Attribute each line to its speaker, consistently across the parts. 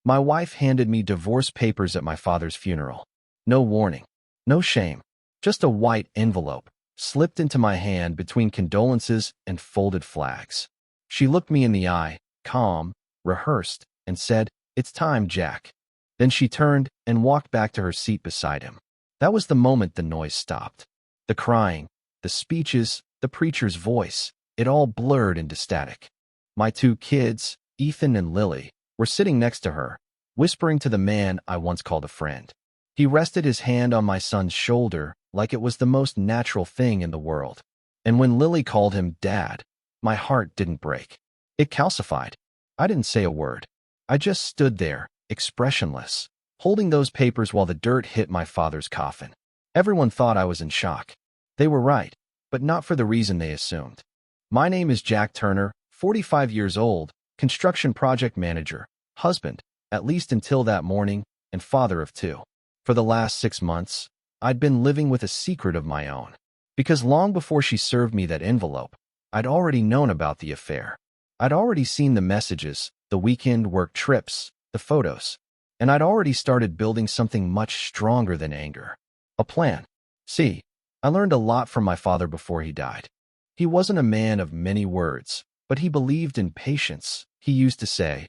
Speaker 1: My wife handed me divorce papers at my father's funeral. No warning, no shame, just a white envelope slipped into my hand between condolences and folded flags. She looked me in the eye, calm, rehearsed, and said, "It's time, Jack." Then she turned and walked back to her seat beside him. That was the moment the noise stopped. The crying, the speeches, the preacher's voice, it all blurred into static. My two kids, Ethan and Lily, were sitting next to her, whispering to the man I once called a friend. He rested his hand on my son's shoulder like it was the most natural thing in the world. And when Lily called him Dad, my heart didn't break. It calcified. I didn't say a word. I just stood there, expressionless, holding those papers while the dirt hit my father's coffin. Everyone thought I was in shock. They were right, but not for the reason they assumed. My name is Jack Turner, 45 years old, construction project manager, husband, at least until that morning, and father of two. For the last 6 months, I'd been living with a secret of my own. Because long before she served me that envelope, I'd already known about the affair. I'd already seen the messages, the weekend work trips, the photos, and I'd already started building something much stronger than anger. A plan. See, I learned a lot from my father before he died. He wasn't a man of many words, but he believed in patience. He used to say,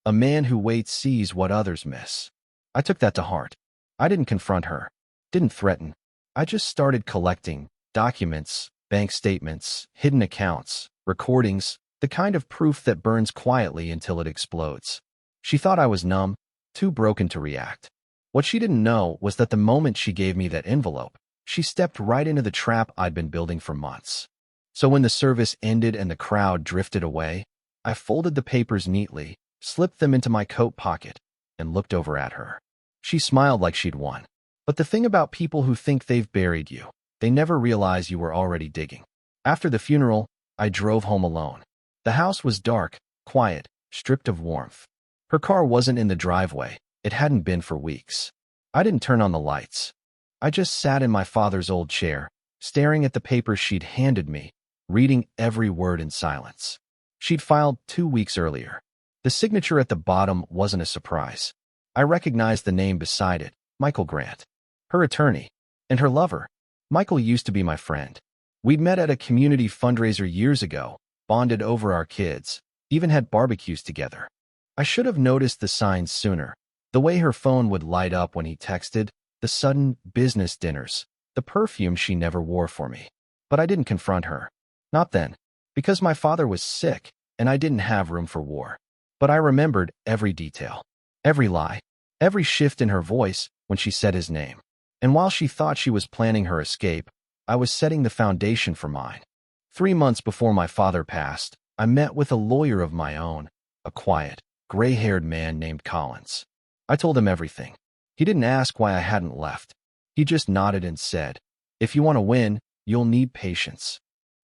Speaker 1: "A man who waits sees what others miss." I took that to heart. I didn't confront her, didn't threaten. I just started collecting documents, bank statements, hidden accounts, recordings, the kind of proof that burns quietly until it explodes. She thought I was numb, too broken to react. What she didn't know was that the moment she gave me that envelope, she stepped right into the trap I'd been building for months. So when the service ended and the crowd drifted away, I folded the papers neatly, slipped them into my coat pocket, and looked over at her. She smiled like she'd won. But the thing about people who think they've buried you, they never realize you were already digging. After the funeral, I drove home alone. The house was dark, quiet, stripped of warmth. Her car wasn't in the driveway. It hadn't been for weeks. I didn't turn on the lights. I just sat in my father's old chair, staring at the papers she'd handed me, reading every word in silence. She'd filed 2 weeks earlier. The signature at the bottom wasn't a surprise. I recognized the name beside it, Michael Grant. Her attorney, and her lover. Michael used to be my friend. We'd met at a community fundraiser years ago, bonded over our kids, even had barbecues together. I should have noticed the signs sooner. The way her phone would light up when he texted, the sudden business dinners, the perfume she never wore for me. But I didn't confront her. Not then, because my father was sick and I didn't have room for war. But I remembered every detail, every lie, every shift in her voice when she said his name. And while she thought she was planning her escape, I was setting the foundation for mine. 3 months before my father passed, I met with a lawyer of my own, a quiet, gray-haired man named Collins. I told him everything. He didn't ask why I hadn't left. He just nodded and said, "If you want to win, you'll need patience."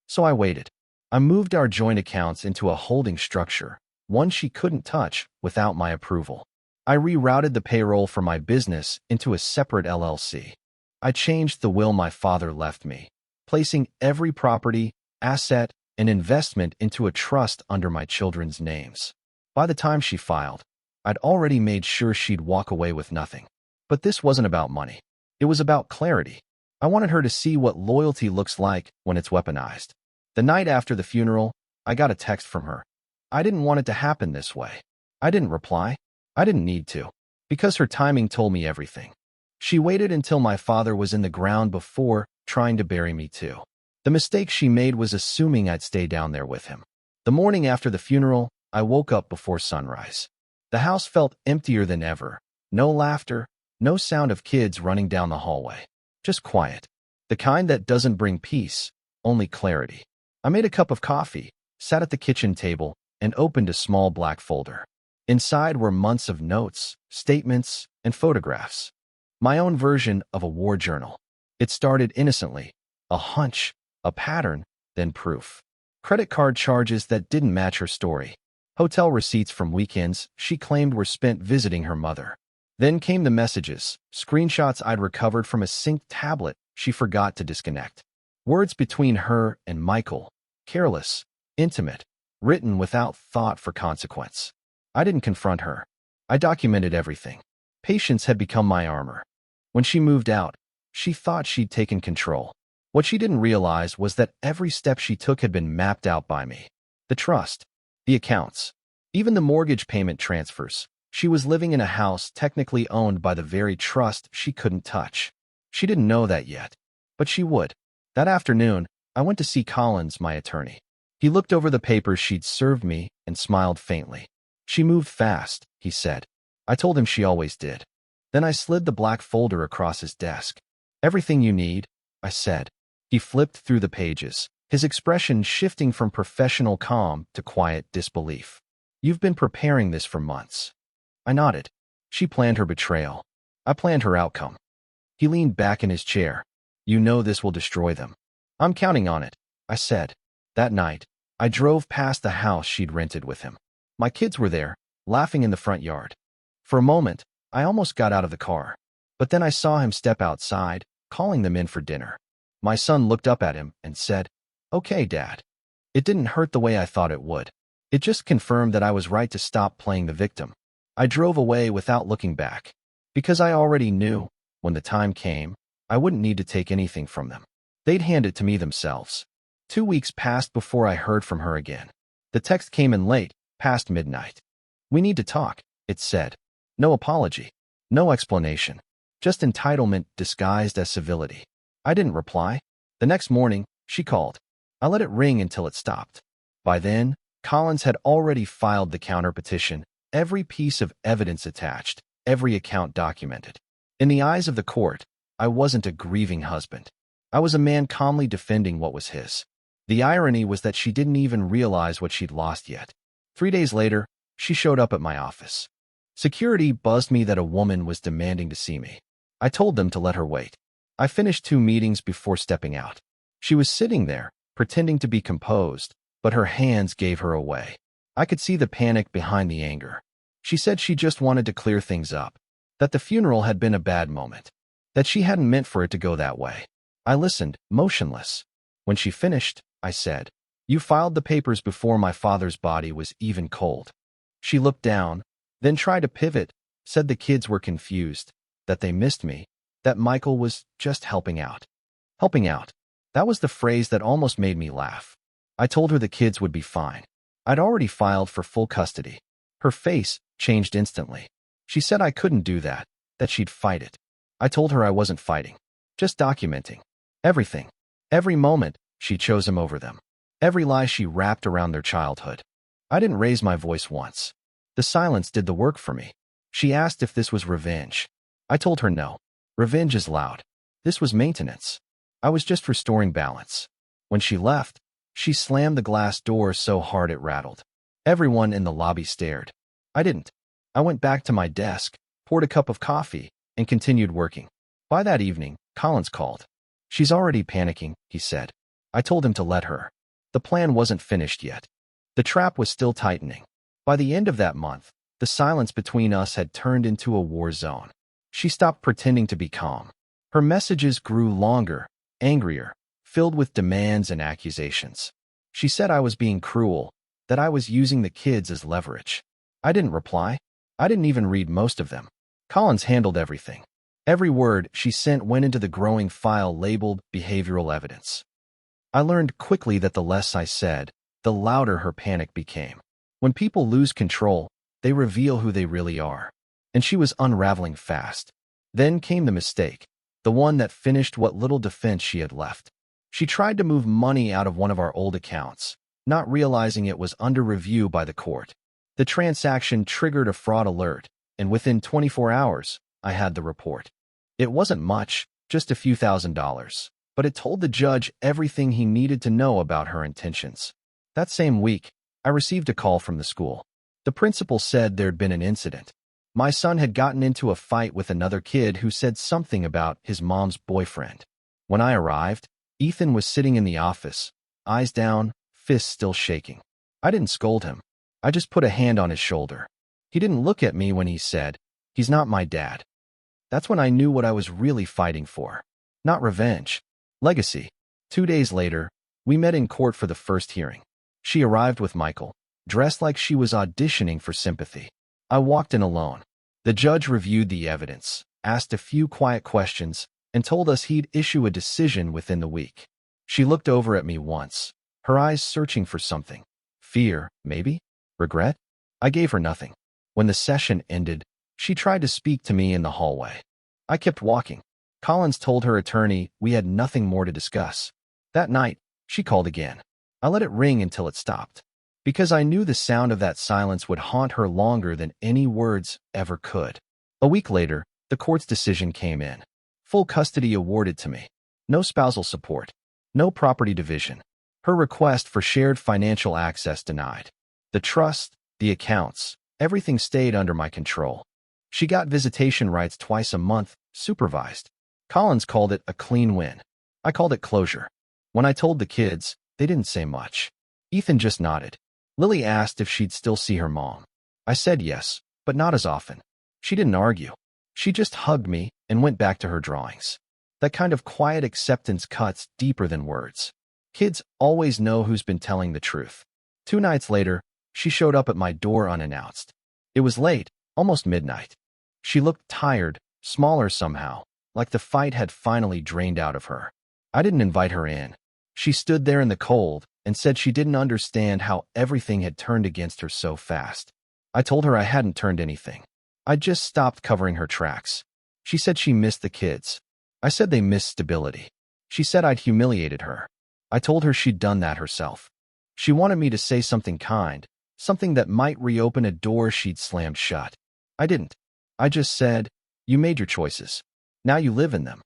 Speaker 1: So I waited. I moved our joint accounts into a holding structure, one she couldn't touch without my approval. I rerouted the payroll for my business into a separate LLC. I changed the will my father left me, placing every property, asset, and investment into a trust under my children's names. By the time she filed, I'd already made sure she'd walk away with nothing. But this wasn't about money. It was about clarity. I wanted her to see what loyalty looks like when it's weaponized. The night after the funeral, I got a text from her. I didn't want it to happen this way. I didn't reply. I didn't need to, because her timing told me everything. She waited until my father was in the ground before trying to bury me too. The mistake she made was assuming I'd stay down there with him. The morning after the funeral, I woke up before sunrise. The house felt emptier than ever. No laughter, no sound of kids running down the hallway. Just quiet. The kind that doesn't bring peace, only clarity. I made a cup of coffee, sat at the kitchen table, and opened a small black folder. Inside were months of notes, statements, and photographs. My own version of a war journal. It started innocently. A hunch, a pattern, then proof. Credit card charges that didn't match her story. Hotel receipts from weekends she claimed were spent visiting her mother. Then came the messages, screenshots I'd recovered from a synced tablet she forgot to disconnect. Words between her and Michael, careless, intimate, written without thought for consequence. I didn't confront her. I documented everything. Patience had become my armor. When she moved out, she thought she'd taken control. What she didn't realize was that every step she took had been mapped out by me. The trust, the accounts, even the mortgage payment transfers. She was living in a house technically owned by the very trust she couldn't touch. She didn't know that yet, but she would. That afternoon, I went to see Collins, my attorney. He looked over the papers she'd served me and smiled faintly. She moved fast, he said. I told him she always did. Then I slid the black folder across his desk. Everything you need, I said. He flipped through the pages, his expression shifting from professional calm to quiet disbelief. You've been preparing this for months. I nodded. She planned her betrayal. I planned her outcome. He leaned back in his chair. You know this will destroy them. I'm counting on it, I said. That night, I drove past the house she'd rented with him. My kids were there, laughing in the front yard. For a moment, I almost got out of the car. But then I saw him step outside, calling them in for dinner. My son looked up at him and said, "Okay, Dad." It didn't hurt the way I thought it would. It just confirmed that I was right to stop playing the victim. I drove away without looking back. Because I already knew, when the time came, I wouldn't need to take anything from them. They'd hand it to me themselves. 2 weeks passed before I heard from her again. The text came in late, past midnight. We need to talk, it said. No apology. No explanation. Just entitlement disguised as civility. I didn't reply. The next morning, she called. I let it ring until it stopped. By then, Collins had already filed the counter petition, every piece of evidence attached, every account documented. In the eyes of the court, I wasn't a grieving husband. I was a man calmly defending what was his. The irony was that she didn't even realize what she'd lost yet. 3 days later, she showed up at my office. Security buzzed me that a woman was demanding to see me. I told them to let her wait. I finished 2 meetings before stepping out. She was sitting there, pretending to be composed, but her hands gave her away. I could see the panic behind the anger. She said she just wanted to clear things up, that the funeral had been a bad moment, that she hadn't meant for it to go that way. I listened, motionless. When she finished, I said, "You filed the papers before my father's body was even cold." She looked down, then tried to pivot, said the kids were confused, that they missed me, that Michael was just helping out. Helping out. That was the phrase that almost made me laugh. I told her the kids would be fine. I'd already filed for full custody. Her face changed instantly. She said I couldn't do that, that she'd fight it. I told her I wasn't fighting, just documenting. Everything. Every moment, she chose him over them. Every lie she wrapped around their childhood. I didn't raise my voice once. The silence did the work for me. She asked if this was revenge. I told her no. Revenge is loud. This was maintenance. I was just restoring balance. When she left, she slammed the glass door so hard it rattled. Everyone in the lobby stared. I didn't. I went back to my desk, poured a cup of coffee, and continued working. By that evening, Collins called. "She's already panicking," he said. I told him to let her. The plan wasn't finished yet. The trap was still tightening. By the end of that month, the silence between us had turned into a war zone. She stopped pretending to be calm. Her messages grew longer, angrier, filled with demands and accusations. She said I was being cruel, that I was using the kids as leverage. I didn't reply. I didn't even read most of them. Collins handled everything. Every word she sent went into the growing file labeled behavioral evidence. I learned quickly that the less I said, the louder her panic became. When people lose control, they reveal who they really are. And she was unraveling fast. Then came the mistake, the one that finished what little defense she had left. She tried to move money out of one of our old accounts, not realizing it was under review by the court. The transaction triggered a fraud alert, and within 24 hours, I had the report. It wasn't much, just a few $1,000s, but it told the judge everything he needed to know about her intentions. That same week, I received a call from the school. The principal said there'd been an incident. My son had gotten into a fight with another kid who said something about his mom's boyfriend. When I arrived, Ethan was sitting in the office, eyes down, fists still shaking. I didn't scold him. I just put a hand on his shoulder. He didn't look at me when he said, "He's not my dad." That's when I knew what I was really fighting for. Not revenge. Legacy. 2 days later, we met in court for the first hearing. She arrived with Michael, dressed like she was auditioning for sympathy. I walked in alone. The judge reviewed the evidence, asked a few quiet questions, and told us he'd issue a decision within the week. She looked over at me once, her eyes searching for something. Fear, maybe? Regret? I gave her nothing. When the session ended, she tried to speak to me in the hallway. I kept walking. Collins told her attorney we had nothing more to discuss. That night, she called again. I let it ring until it stopped, because I knew the sound of that silence would haunt her longer than any words ever could. A week later, the court's decision came in. Full custody awarded to me. No spousal support. No property division. Her request for shared financial access denied. The trust, the accounts, everything stayed under my control. She got visitation rights twice a month, supervised. Collins called it a clean win. I called it closure. When I told the kids, they didn't say much. Ethan just nodded. Lily asked if she'd still see her mom. I said yes, but not as often. She didn't argue. She just hugged me and went back to her drawings. That kind of quiet acceptance cuts deeper than words. Kids always know who's been telling the truth. 2 nights later, she showed up at my door unannounced. It was late, almost midnight. She looked tired, smaller somehow, like the fight had finally drained out of her. I didn't invite her in. She stood there in the cold and said she didn't understand how everything had turned against her so fast. I told her I hadn't turned anything. I'd just stopped covering her tracks. She said she missed the kids. I said they missed stability. She said I'd humiliated her. I told her she'd done that herself. She wanted me to say something kind, something that might reopen a door she'd slammed shut. I didn't. I just said, "You made your choices. Now you live in them."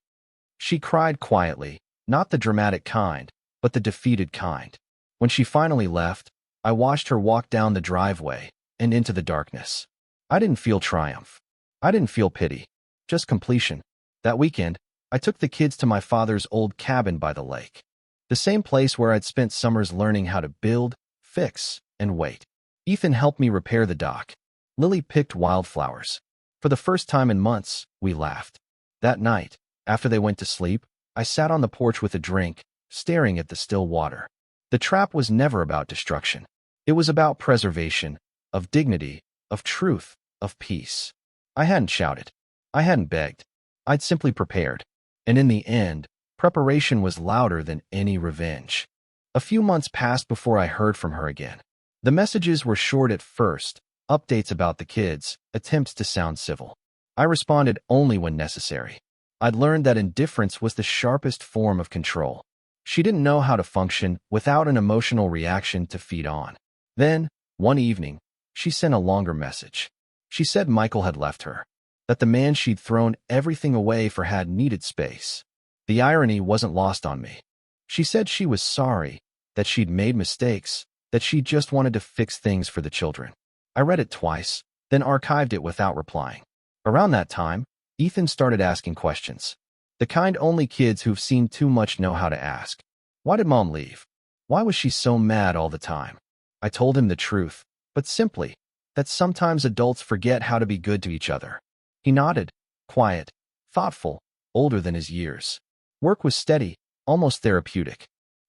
Speaker 1: She cried quietly, not the dramatic kind, but the defeated kind. When she finally left, I watched her walk down the driveway and into the darkness. I didn't feel triumph. I didn't feel pity, just completion. That weekend, I took the kids to my father's old cabin by the lake. The same place where I'd spent summers learning how to build, fix, and wait. Ethan helped me repair the dock. Lily picked wildflowers. For the first time in months, we laughed. That night, after they went to sleep, I sat on the porch with a drink, staring at the still water. The trap was never about destruction. It was about preservation, of dignity, of truth, of peace. I hadn't shouted. I hadn't begged. I'd simply prepared. And in the end, preparation was louder than any revenge. A few months passed before I heard from her again. The messages were short at first, updates about the kids, attempts to sound civil. I responded only when necessary. I'd learned that indifference was the sharpest form of control. She didn't know how to function without an emotional reaction to feed on. Then, one evening, she sent a longer message. She said Michael had left her, that the man she'd thrown everything away for had needed space. The irony wasn't lost on me. She said she was sorry, that she'd made mistakes, that she just wanted to fix things for the children. I read it twice, then archived it without replying. Around that time, Ethan started asking questions. The kind only kids who've seen too much know how to ask. Why did Mom leave? Why was she so mad all the time? I told him the truth, but simply, that sometimes adults forget how to be good to each other. He nodded, quiet, thoughtful, older than his years. Work was steady, almost therapeutic.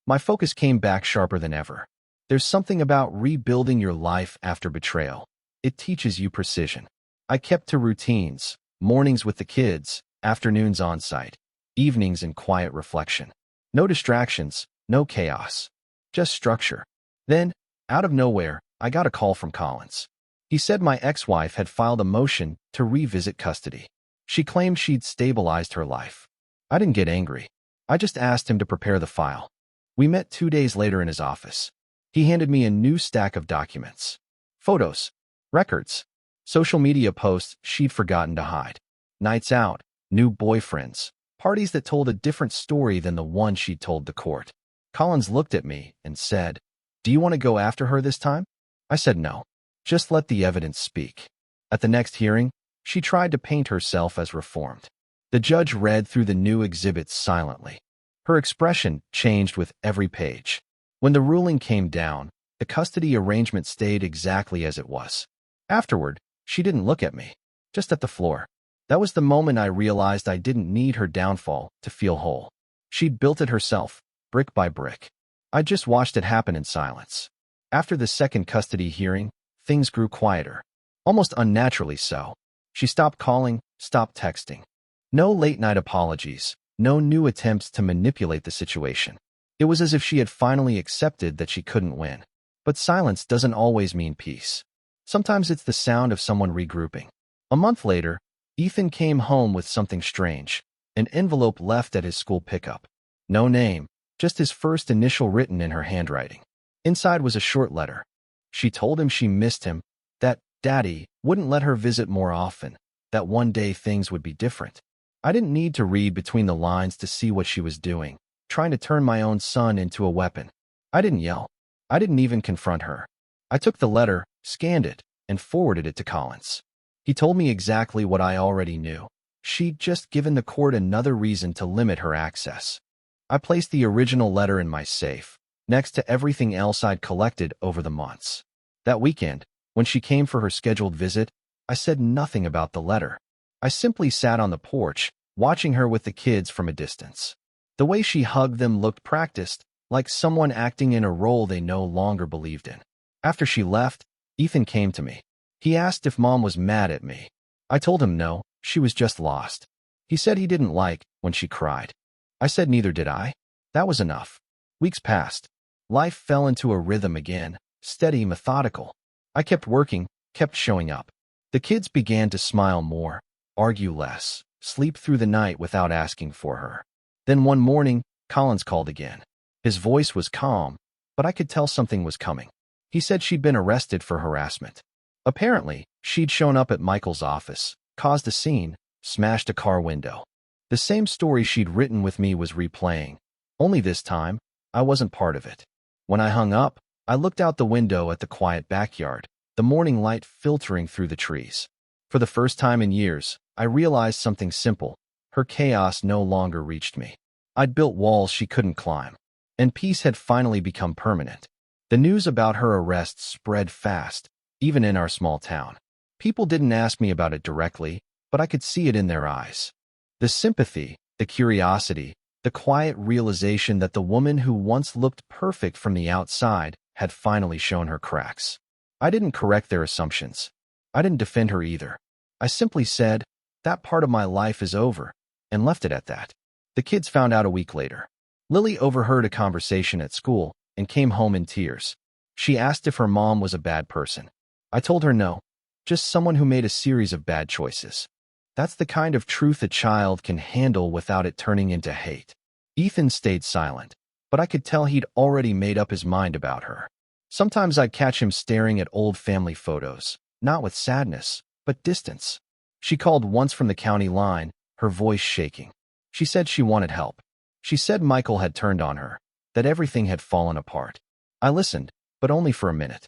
Speaker 1: My focus came back sharper than ever. There's something about rebuilding your life after betrayal. It teaches you precision. I kept to routines, mornings with the kids, afternoons on site, evenings in quiet reflection. No distractions, no chaos, just structure. Then, out of nowhere, I got a call from Collins. He said my ex-wife had filed a motion to revisit custody. She claimed she'd stabilized her life. I didn't get angry. I just asked him to prepare the file. We met 2 days later in his office. He handed me a new stack of documents. Photos, records, social media posts she'd forgotten to hide. Nights out, new boyfriends, parties that told a different story than the one she'd told the court. Collins looked at me and said, "Do you want to go after her this time?" I said no. Just let the evidence speak. At the next hearing, she tried to paint herself as reformed. The judge read through the new exhibits silently. Her expression changed with every page. When the ruling came down, the custody arrangement stayed exactly as it was. Afterward, she didn't look at me, just at the floor. That was the moment I realized I didn't need her downfall to feel whole. She'd built it herself, brick by brick. I just watched it happen in silence. After the second custody hearing, things grew quieter. almost unnaturally so. She stopped calling, stopped texting. No late-night apologies, no new attempts to manipulate the situation. It was as if she had finally accepted that she couldn't win. But silence doesn't always mean peace. Sometimes it's the sound of someone regrouping. A month later, Ethan came home with something strange, an envelope left at his school pickup. No name, just his first initial written in her handwriting. Inside was a short letter. She told him she missed him, that Daddy wouldn't let her visit more often, that one day things would be different. I didn't need to read between the lines to see what she was doing, trying to turn my own son into a weapon. I didn't yell. I didn't even confront her. I took the letter, scanned it, and forwarded it to Collins. He told me exactly what I already knew. She'd just given the court another reason to limit her access. I placed the original letter in my safe, next to everything else I'd collected over the months. That weekend, when she came for her scheduled visit, I said nothing about the letter. I simply sat on the porch, watching her with the kids from a distance. The way she hugged them looked practiced, like someone acting in a role they no longer believed in. After she left, Ethan came to me. He asked if Mom was mad at me. I told him no, she was just lost. He said he didn't like when she cried. I said neither did I. That was enough. Weeks passed. Life fell into a rhythm again, steady, methodical. I kept working, kept showing up. The kids began to smile more, argue less, sleep through the night without asking for her. Then one morning, Collins called again. His voice was calm, but I could tell something was coming. He said she'd been arrested for harassment. Apparently, she'd shown up at Michael's office, caused a scene, smashed a car window. The same story she'd written with me was replaying. Only this time, I wasn't part of it. When I hung up, I looked out the window at the quiet backyard, the morning light filtering through the trees. For the first time in years, I realized something simple. Her chaos no longer reached me. I'd built walls she couldn't climb, and peace had finally become permanent. The news about her arrest spread fast, even in our small town. People didn't ask me about it directly, but I could see it in their eyes. The sympathy, the curiosity, the quiet realization that the woman who once looked perfect from the outside had finally shown her cracks. I didn't correct their assumptions. I didn't defend her either. I simply said, that part of my life is over, and left it at that. The kids found out a week later. Lily overheard a conversation at school and came home in tears. She asked if her mom was a bad person. I told her no, just someone who made a series of bad choices. That's the kind of truth a child can handle without it turning into hate. Ethan stayed silent, but I could tell he'd already made up his mind about her. Sometimes I'd catch him staring at old family photos, not with sadness, but distance. She called once from the county line, her voice shaking. She said she wanted help. She said Michael had turned on her, that everything had fallen apart. I listened, but only for a minute.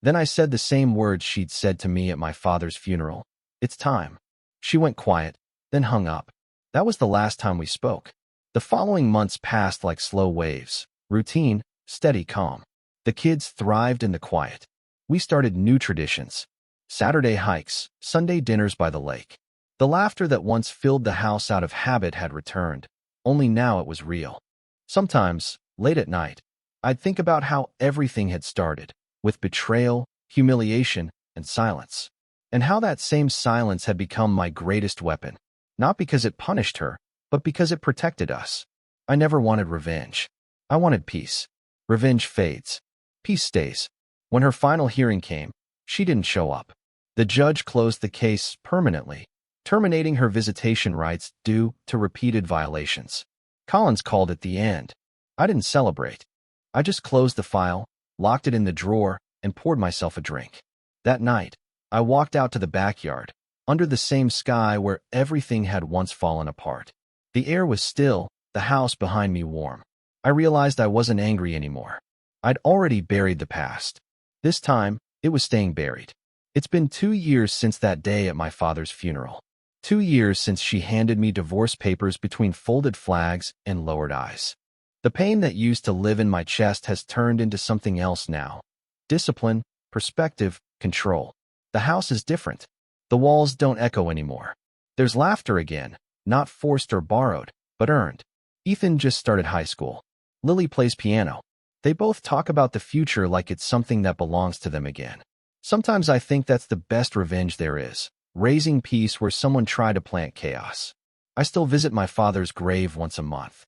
Speaker 1: Then I said the same words she'd said to me at my father's funeral. It's time. She went quiet, then hung up. That was the last time we spoke. The following months passed like slow waves, routine, steady calm. The kids thrived in the quiet. We started new traditions. Saturday hikes, Sunday dinners by the lake. The laughter that once filled the house out of habit had returned, only now it was real. Sometimes, late at night, I'd think about how everything had started, with betrayal, humiliation, and silence. And how that same silence had become my greatest weapon, not because it punished her, but because it protected us. I never wanted revenge. I wanted peace. Revenge fades. Peace stays. When her final hearing came, she didn't show up. The judge closed the case permanently, terminating her visitation rights due to repeated violations. Collins called it the end. I didn't celebrate. I just closed the file, locked it in the drawer, and poured myself a drink. That night, I walked out to the backyard, under the same sky where everything had once fallen apart. The air was still, the house behind me warm. I realized I wasn't angry anymore. I'd already buried the past. This time, it was staying buried. It's been 2 years since that day at my father's funeral. 2 years since she handed me divorce papers between folded flags and lowered eyes. The pain that used to live in my chest has turned into something else now. Discipline, perspective, control. The house is different. The walls don't echo anymore. There's laughter again, not forced or borrowed, but earned. Ethan just started high school. Lily plays piano. They both talk about the future like it's something that belongs to them again. Sometimes I think that's the best revenge there is, raising peace where someone tried to plant chaos. I still visit my father's grave once a month.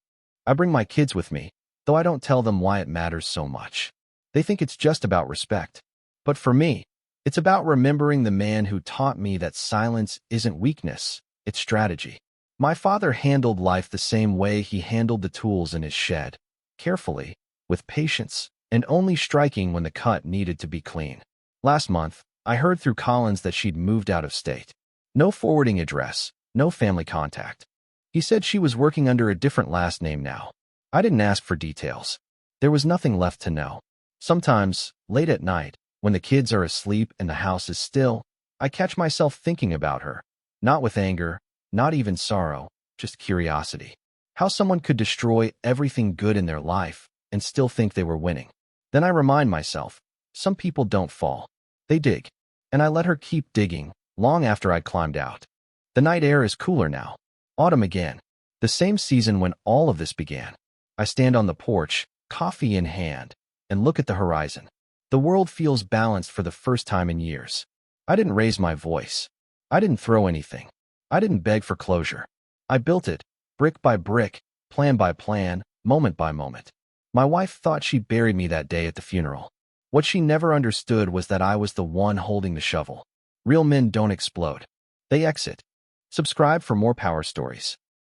Speaker 1: I bring my kids with me, though I don't tell them why it matters so much. They think it's just about respect. But for me, it's about remembering the man who taught me that silence isn't weakness, it's strategy. My father handled life the same way he handled the tools in his shed, carefully, with patience, and only striking when the cut needed to be clean. Last month, I heard through Collins that she'd moved out of state. No forwarding address, no family contact. He said she was working under a different last name now. I didn't ask for details. There was nothing left to know. Sometimes, late at night, when the kids are asleep and the house is still, I catch myself thinking about her. Not with anger, not even sorrow, just curiosity. How someone could destroy everything good in their life and still think they were winning. Then I remind myself, some people don't fall. They dig. And I let her keep digging, long after I'd climbed out. The night air is cooler now. Autumn again. The same season when all of this began. I stand on the porch, coffee in hand, and look at the horizon. The world feels balanced for the first time in years. I didn't raise my voice. I didn't throw anything. I didn't beg for closure. I built it, brick by brick, plan by plan, moment by moment. My wife thought she buried me that day at the funeral. What she never understood was that I was the one holding the shovel. Real men don't explode. They exit. Subscribe for more power stories.